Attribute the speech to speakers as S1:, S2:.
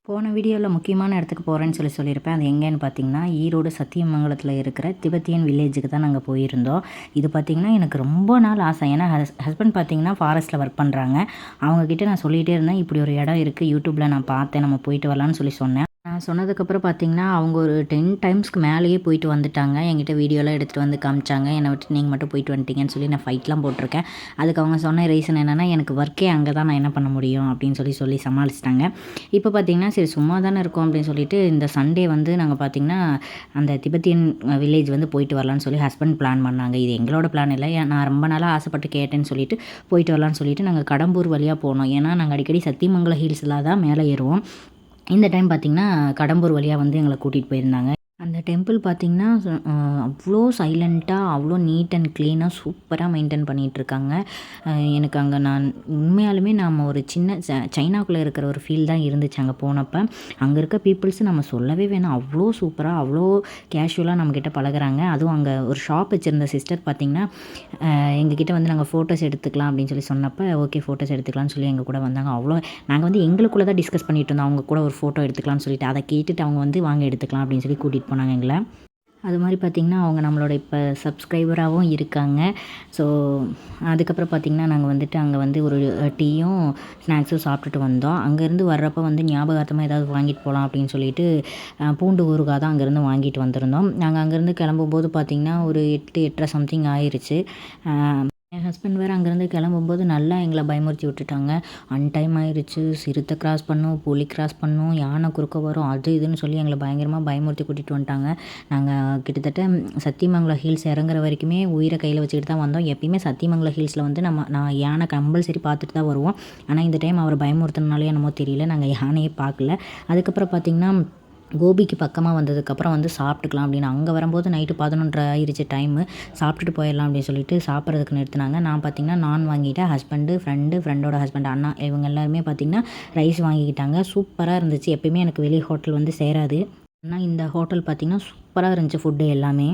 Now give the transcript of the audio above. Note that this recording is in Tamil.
S1: போன வீடியோவில் முக்கியமான இடத்துக்கு போகிறேன்னு சொல்லியிருப்பேன். அது எங்கேன்னு பார்த்தீங்கன்னா, ஈரோடு சத்தியமங்கலத்தில் இருக்கிற திபெத்தியன் வில்லேஜுக்கு தான் நாங்கள் போயிருந்தோம். இது பார்த்திங்கன்னா எனக்கு ரொம்ப நாள் ஆசை. ஏன்னா ஹஸ்பண்ட் பார்த்திங்கன்னா ஃபாரஸ்ட்டில் ஒர்க் பண்ணுறாங்க. அவங்கக்கிட்ட நான் சொல்லிகிட்டே இருந்தேன், இப்படி ஒரு இடம் இருக்குது, யூடியூப்பில் நான் பார்த்தேன், நம்ம போயிட்டு வரலான்னு சொன்னேன். நான் சொன்னதுக்கப்புறம் பார்த்திங்கன்னா, அவங்க ஒரு 10 டைம்ஸ்க்கு மேலேயே போயிட்டு வந்துட்டாங்க. என்கிட்ட வீடியோலாம் எடுத்துகிட்டு வந்து காமிச்சாங்க. என்னை விட்டு நீங்கள் மட்டும் போயிட்டு வந்துட்டீங்கன்னு சொல்லி நான் ஃபைட்லாம் போட்டிருக்கேன். அதுக்கு அவங்க சொன்ன ரீசன் என்னென்னா, எனக்கு ஒர்க்கே அங்கே தான், நான் என்ன பண்ண முடியும் அப்படின்னு சொல்லி சமாளிச்சிட்டாங்க. இப்போ பார்த்திங்கன்னா, சரி சும்மா தானே இருக்கோம் அப்படின்னு சொல்லிட்டு இந்த சண்டே வந்து நாங்கள் பார்த்திங்கன்னா அந்த திபெத்தியன் வில்லேஜ் வந்து போயிட்டு வரலான்னு சொல்லி ஹஸ்பண்ட் பிளான் பண்ணாங்க. இது எங்களோட பிளான் இல்லை, நான் ரொம்ப நாளாக ஆசைப்பட்டு கேட்டேன்னு சொல்லிட்டு போயிட்டு வரலான்னு சொல்லிட்டு நாங்கள் கடம்பூர் வழியாக போனோம். ஏன்னா நாங்கள் அடிக்கடி சத்தியமங்கலம் ஹில்ஸில் தான் மேலே ஏறுவோம். இந்த டைம் பார்த்திங்கன்னா கடம்பூர் வழியாக வந்து எங்களை கூட்டிகிட்டு போயிருந்தாங்க. அந்த டெம்பிள் பார்த்திங்கன்னா அவ்வளோ சைலண்ட்டாக, அவ்வளோ நீட் அண்ட் க்ளீனாக சூப்பராக மெயின்டைன் பண்ணிகிட்ருக்காங்க. எனக்கு அங்கே நான் உண்மையாலுமே நம்ம ஒரு சின்ன சைனாக்குள்ளே இருக்கிற ஒரு ஃபீல் தான் இருந்துச்சு அங்கே போனப்போ. அங்கே இருக்க பீப்புள்ஸு நம்ம சொல்லவே வேணாம், அவ்வளோ சூப்பராக, அவ்வளோ கேஷுவலாக நம்மக்கிட்ட பழகுறாங்க. அதுவும் அங்கே ஒரு ஷாப் வச்சுருந்த சிஸ்டர் பார்த்திங்கன்னா எங்ககிட்ட வந்து நாங்கள் ஃபோட்டோஸ் எடுத்துக்கலாம் அப்படின்னு சொன்னப்போ, ஓகே ஃபோட்டோஸ் எடுத்துக்கலாம்னு சொல்லி எங்கள் கூட வந்தாங்க. அவ்வளோ நாங்கள் வந்து எங்களுக்குள்ளே தான் டிஸ்கஸ் பண்ணிகிட்டு இருந்தோம், அவங்க கூட ஒரு ஃபோட்டோ எடுத்துக்கலாம்னு சொல்லிட்டு. அதை கேட்டுட்டு அவங்க வந்து வாங்க எடுத்துக்கலாம் அப்படின்னு சொல்லி கூட்டிகிட்டு போனாங்க எங்களை. அது மாதிரி பார்த்திங்கன்னா அவங்க நம்மளோட இப்போ சப்ஸ்கிரைபராகவும் இருக்காங்க. ஸோ அதுக்கப்புறம் பார்த்திங்கன்னா நாங்கள் வந்துட்டு அங்கே வந்து ஒரு டீயும் ஸ்நாக்ஸும் சாப்பிட்டுட்டு வந்தோம். அங்கேருந்து வர்றப்போ வந்து ஞாபகார்த்தமாக ஏதாவது வாங்கிட்டு போகலாம் அப்படின்னு சொல்லிட்டு பூண்டு ஊறுகாய் தான் அங்கேருந்து வாங்கிட்டு வந்திருந்தோம். நாங்கள் அங்கேருந்து கிளம்பும்போது பார்த்திங்கன்னா ஒரு 8, 8:30 சம்திங் ஆயிடுச்சு. என் ஹஸ்பண்ட் வேறு அங்கேருந்து கிளம்பும்போது நல்லா எங்களை பயமுறுத்தி விட்டுட்டாங்க. அன்டைம் ஆயிடுச்சு, சிறுத்தை கிராஸ் பண்ணும், புலி கிராஸ் பண்ணும், யானை குறுக்க வரும், அது இதுன்னு சொல்லி எங்களை பயங்கரமாக பயமுறுத்தி கூட்டிகிட்டு வந்துட்டாங்க. நாங்கள் கிட்டத்தட்ட சத்தியமங்கலம் ஹில்ஸ் இறங்குற வரைக்குமே உயிரை கையில் வச்சுக்கிட்டு தான் வந்தோம். எப்பயுமே சத்தியமங்கலம் ஹில்ஸில் வந்து நான் யானை கம்பல்சரி பார்த்துட்டு தான் வருவோம். ஆனால் இந்த டைம் அவர் பயமுறுத்தினாலே என்னமோ தெரியல, நாங்கள் யானையே பார்க்கல. அதுக்கப்புறம் பார்த்திங்கன்னா கோபிக்கு பக்கமாக வந்ததுக்கப்புறம் வந்து சாப்பிட்டுக்கலாம் அப்படின்னு, அங்கே வரும்போது நைட்டு 11:30 ஆயிடுச்சு டைமு. சாப்பிட்டுட்டு போயிடலாம் அப்படின்னு சொல்லிட்டு சாப்பிட்றதுக்கு நிறுத்தினாங்க. நான் பார்த்திங்கன்னா நான் வாங்கிட்டேன், ஹஸ்பண்டு, ஃப்ரெண்டோட ஹஸ்பண்ட் அண்ணா இவங்க எல்லாருமே பார்த்திங்கன்னா ரைஸ் வாங்கிக்கிட்டாங்க. சூப்பராக இருந்துச்சு. எப்பயுமே எனக்கு வெளி ஹோட்டல் வந்து சேராது, ஆனால் இந்த ஹோட்டல் பார்த்திங்கன்னா சூப்பராக இருந்துச்சு ஃபுட்டு எல்லாமே.